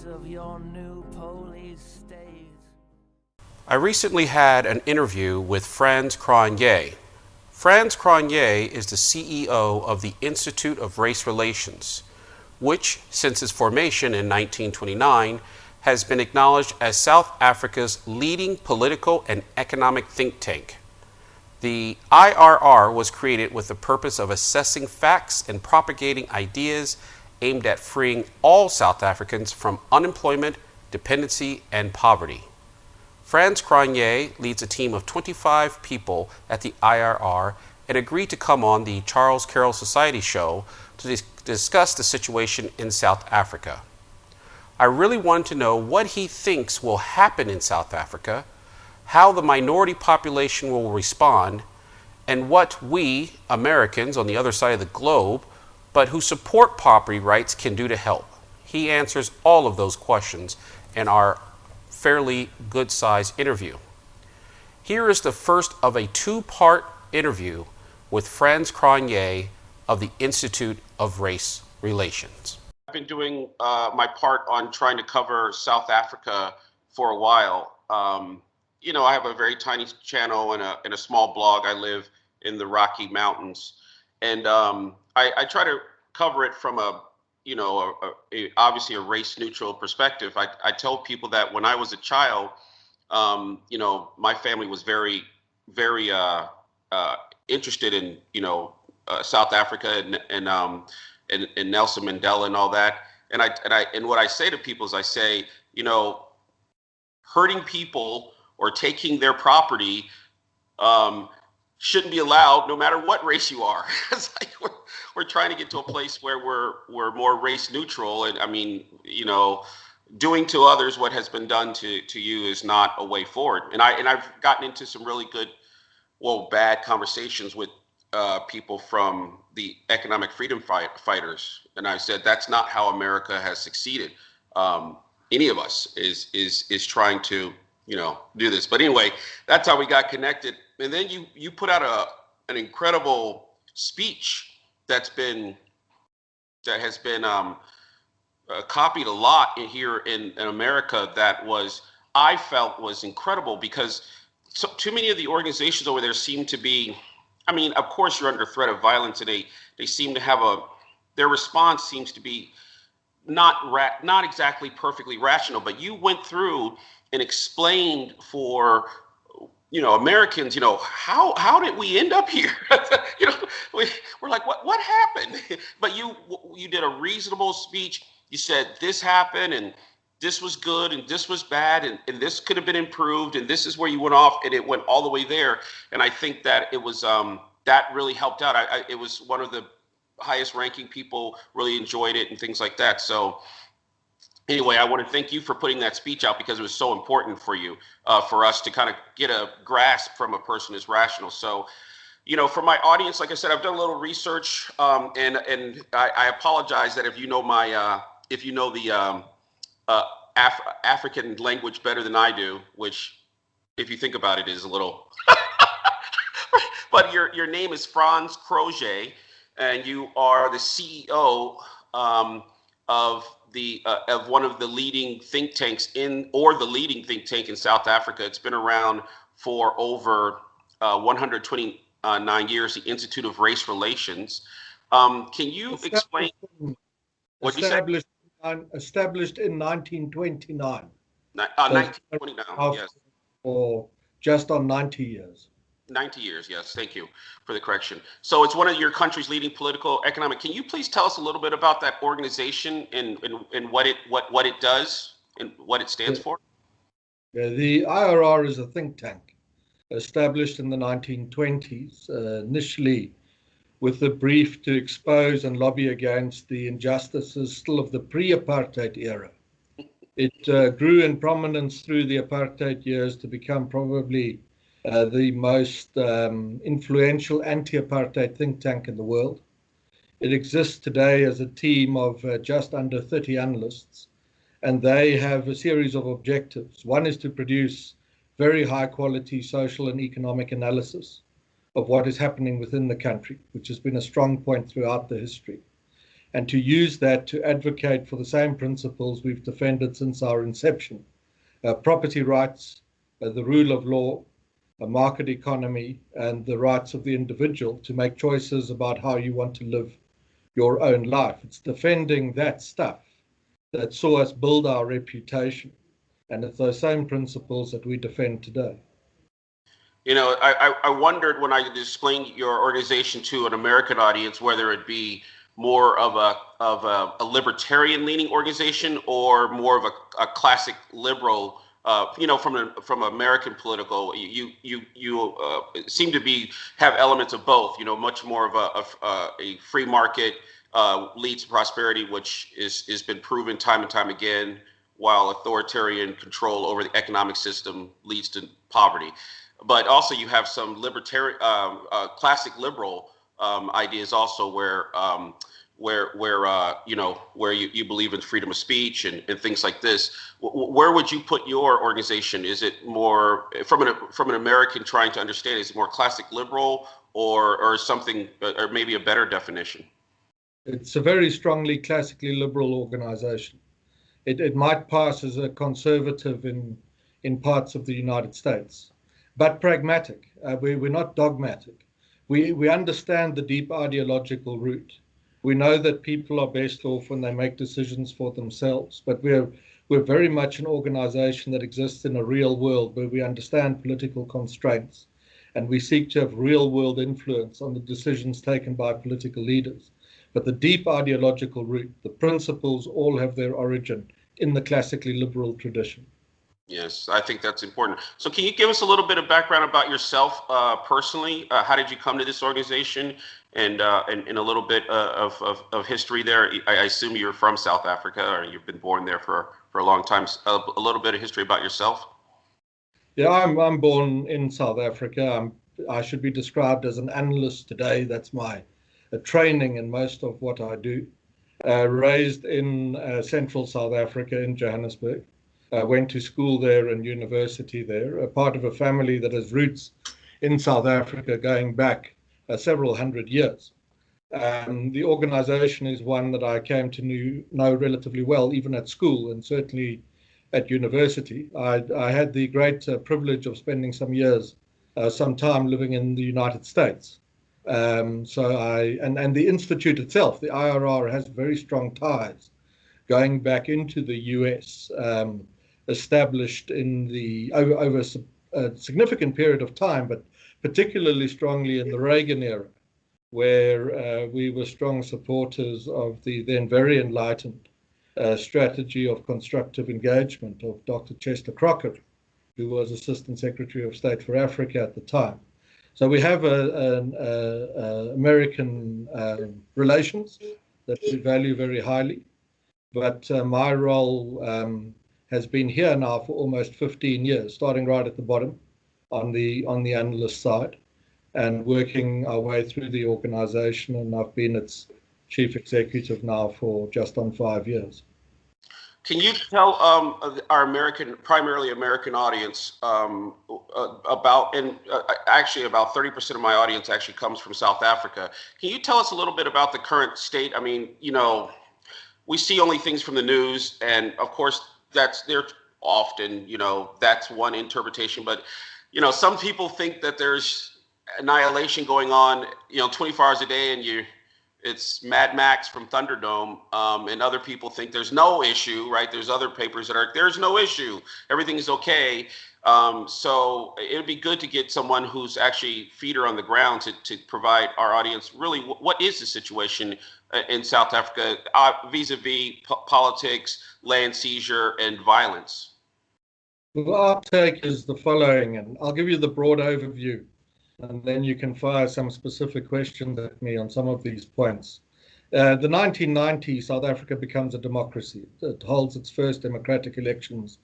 face of your new police state. I recently had an interview with Frans Cronje. Frans Cronje is the CEO of the Institute of Race Relations, which, since its formation in 1929, has been acknowledged as South Africa's leading political and economic think tank. The IRR was created with the purpose of assessing facts and propagating ideas aimed at freeing all South Africans from unemployment, dependency, and poverty. Frans Cronje leads a team of 25 people at the IRR and agreed to come on the Charles Carroll Society show to discuss the situation in South Africa. I really wanted to know what he thinks will happen in South Africa, how the minority population will respond, and what we, Americans on the other side of the globe, but who support property rights, can do to help. He answers all of those questions in our fairly good-sized interview. Here is the first of a two-part interview with Frans Cronje of the Institute of Race Relations. I've been doing my part on trying to cover South Africa for a while. I have a very tiny channel and a small blog. I live in the Rocky Mountains, and I try to cover it from obviously a race-neutral perspective. I tell people that when I was a child, my family was very, very interested in South Africa and Nelson Mandela and all that. And what I say to people is I say, hurting people or taking their property shouldn't be allowed, no matter what race you are. It's like we're trying to get to a place where we're more race neutral. And I mean, doing to others what has been done to you is not a way forward. And I've gotten into some really good, bad conversations with people from the economic freedom fighters, and I said that's not how America has succeeded. Any of us is trying to do this. But anyway, that's how we got connected. And then you put out an incredible speech that has been copied a lot here in America. That I felt was incredible, because too many of the organizations over there seem to be, I mean, of course you're under threat of violence, and they seem to have their response seems to be not exactly perfectly rational. But you went through and explained for Americans, how did we end up here? We're like, what happened? But you did a reasonable speech. You said this happened, and this was good, and this was bad, and this could have been improved, and this is where you went off, and it went all the way there. And I think that it was that really helped out. It was one of the highest ranking people really enjoyed it and things like that. So anyway, I want to thank you for putting that speech out, because it was so important for you, for us to kind of get a grasp from a person who's rational. So, for my audience, like I said, I've done a little research, and I apologize that if you know the African language better than I do, which, if you think about it, is a little. But your name is Frans Cronje, and you are the CEO of one of the leading think tanks the leading think tank in South Africa. It's been around for over 129 years, the Institute of Race Relations. Can you explain what you said? Established in 1929. 1929, yes. For just on 90 years. 90 years, yes. Thank you for the correction. So it's one of your country's leading political, economic. Can you please tell us a little bit about that organization and what it does and what it stands for? Yeah, the IRR is a think tank established in the 1920s, initially with the brief to expose and lobby against the injustices still of the pre-apartheid era. It grew in prominence through the apartheid years to become probably the most influential anti-apartheid think tank in the world. It exists today as a team of just under 30 analysts, and they have a series of objectives. One is to produce very high quality social and economic analysis of what is happening within the country, which has been a strong point throughout the history. and to use that to advocate for the same principles we've defended since our inception. Property rights, the rule of law, a market economy, and the rights of the individual to make choices about how you want to live your own life. It's defending that stuff that saw us build our reputation. And it's those same principles that we defend today. You know, I wondered when I explained your organization to an American audience, whether it be more of a libertarian leaning organization or more of a classic liberal, you know, from American political. You seem to have elements of both. You know, much more of a free market leads to prosperity, which has been proven time and time again, while authoritarian control over the economic system leads to poverty. But also you have some libertarian, classic liberal ideas also where you know, where you believe in freedom of speech and things like this. Where would you put your organization? Is it more from an American trying to understand? Is it more classic liberal or something, or maybe a better definition? It's a very strongly classically liberal organization. It might pass as a conservative in parts of the United States, but pragmatic. We're not dogmatic. We understand the deep ideological root. We know that people are best off when they make decisions for themselves, but we're very much an organization that exists in a real world where we understand political constraints, and we seek to have real world influence on the decisions taken by political leaders. But the deep ideological root, the principles, all have their origin in the classically liberal tradition. Yes, I think that's important. So can you give us a little bit of background about yourself personally? How did you come to this organization, and a little bit of history there? I assume you're from South Africa, or you've been born there for a long time. A little bit of history about yourself. Yeah, I'm born in South Africa. I should be described as an analyst today. That's my training in most of what I do. Raised in central South Africa in Johannesburg. Went to school there and university there, a part of a family that has roots in South Africa going back several hundred years. The organization is one that I came to know relatively well, even at school and certainly at university. I had the great privilege of spending some time living in the United States. And the Institute itself, the IRR, has very strong ties going back into the US, established over a significant period of time, but particularly strongly in the Reagan era, where we were strong supporters of the then very enlightened strategy of constructive engagement of Dr. Chester Crocker, who was Assistant Secretary of State for Africa at the time. So we have American relations that we value very highly, but my role has been here now for almost 15 years, starting right at the bottom on the analyst side and working our way through the organization, and I've been its chief executive now for just on 5 years. Can you tell our primarily American audience about, and actually about 30% of my audience actually comes from South Africa. Can you tell us a little bit about the current state? I mean, you know, we see only things from the news, and of course they're often, you know, that's one interpretation, but you know, some people think that there's annihilation going on, you know, 24 hours a day, and it's Mad Max from Thunderdome, and other people think there's no issue, right? There's other papers that are, there's no issue, everything is okay. So it would be good to get someone who's actually feet are on the ground to provide our audience really what is the situation in South Africa vis-a-vis politics, land seizure, and violence. Well, our take is the following, and I'll give you the broad overview, and then you can fire some specific questions at me on some of these points. The 1990s, South Africa becomes a democracy. It holds its first democratic elections.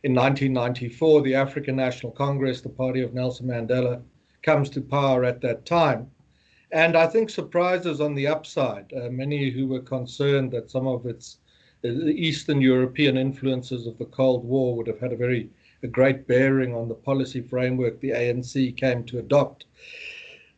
In 1994, the African National Congress, the party of Nelson Mandela, comes to power at that time. And I think surprises on the upside. Many who were concerned that some of its Eastern European influences of the Cold War would have had a great bearing on the policy framework the ANC came to adopt,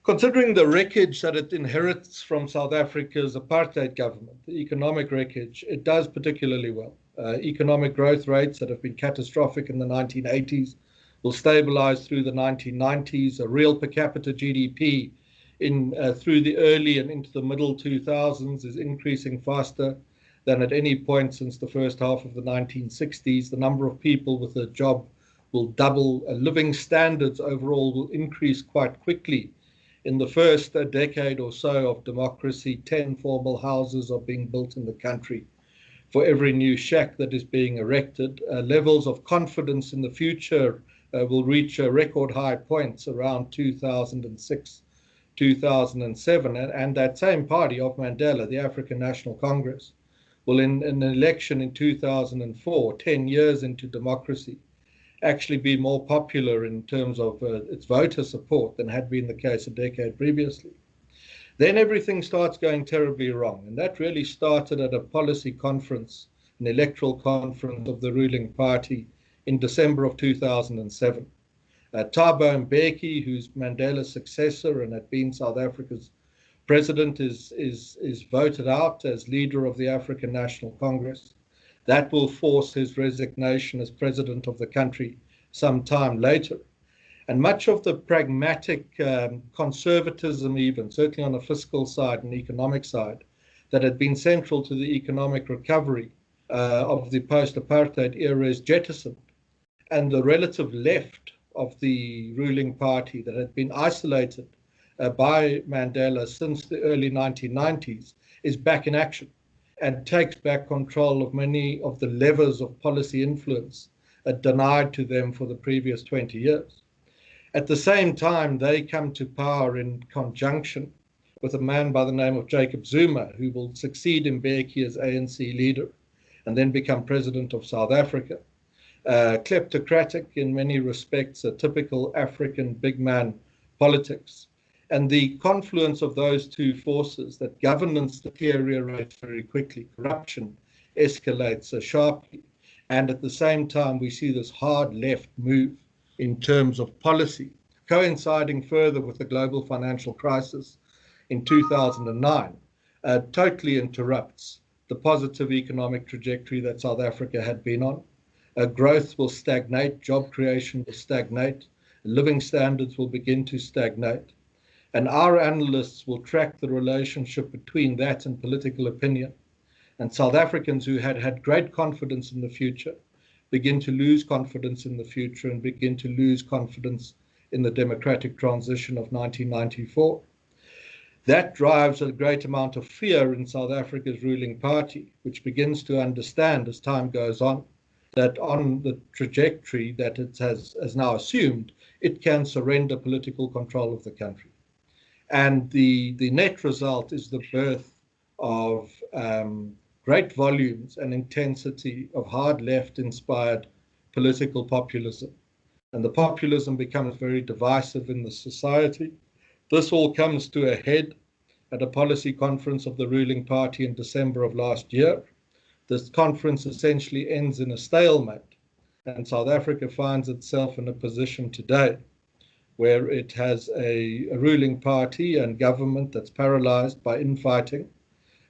Considering the wreckage that it inherits from South Africa's apartheid government, the economic wreckage, it does particularly well. Economic growth rates that have been catastrophic in the 1980s will stabilize through the 1990s. A real per capita GDP through the early and into the middle 2000s is increasing faster than at any point since the first half of the 1960s. The number of people with a job will double. Living standards overall will increase quite quickly. In the first decade or so of democracy, 10 formal houses are being built in the country for every new shack that is being erected. Levels of confidence in the future will reach record high points around 2006, 2007. And that same party of Mandela, the African National Congress, will in an election in 2004, 10 years into democracy, actually be more popular in terms of its voter support than had been the case a decade previously. Then everything starts going terribly wrong. And that really started at a policy conference, an electoral conference of the ruling party in December of 2007. Thabo Mbeki, who's Mandela's successor and had been South Africa's president, is voted out as leader of the African National Congress. That will force his resignation as president of the country some time later. And much of the pragmatic conservatism, even certainly on the fiscal side and economic side, that had been central to the economic recovery of the post-apartheid era is jettisoned. And the relative left of the ruling party that had been isolated by Mandela since the early 1990s is back in action and takes back control of many of the levers of policy influence denied to them for the previous 20 years. At the same time, they come to power in conjunction with a man by the name of Jacob Zuma, who will succeed Mbeki as ANC leader and then become president of South Africa. Kleptocratic in many respects, a typical African big man politics. And the confluence of those two forces, that governance deteriorates very quickly, corruption escalates sharply, and at the same time we see this hard left move in terms of policy, coinciding further with the global financial crisis in 2009, totally interrupts the positive economic trajectory that South Africa had been on. Growth will stagnate, job creation will stagnate, living standards will begin to stagnate. And our analysts will track the relationship between that and political opinion. And South Africans who had great confidence in the future begin to lose confidence in the future and begin to lose confidence in the democratic transition of 1994. That drives a great amount of fear in South Africa's ruling party, which begins to understand as time goes on that on the trajectory that it has now assumed, it can surrender political control of the country. And the net result is the birth of great volumes and intensity of hard left-inspired political populism. And the populism becomes very divisive in the society. This all comes to a head at a policy conference of the ruling party in December of last year. This conference essentially ends in a stalemate, and South Africa finds itself in a position today where it has a ruling party and government that's paralyzed by infighting,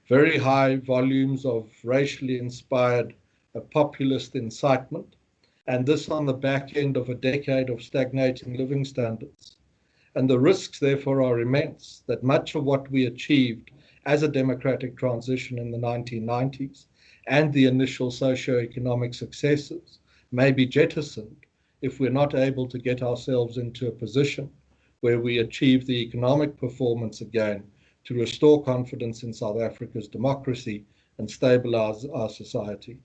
very high volumes of racially inspired populist incitement, and this on the back end of a decade of stagnating living standards. And the risks, therefore, are immense that much of what we achieved as a democratic transition in the 1990s and the initial socio-economic successes may be jettisoned if we're not able to get ourselves into a position where we achieve the economic performance again to restore confidence in South Africa's democracy and stabilize our society.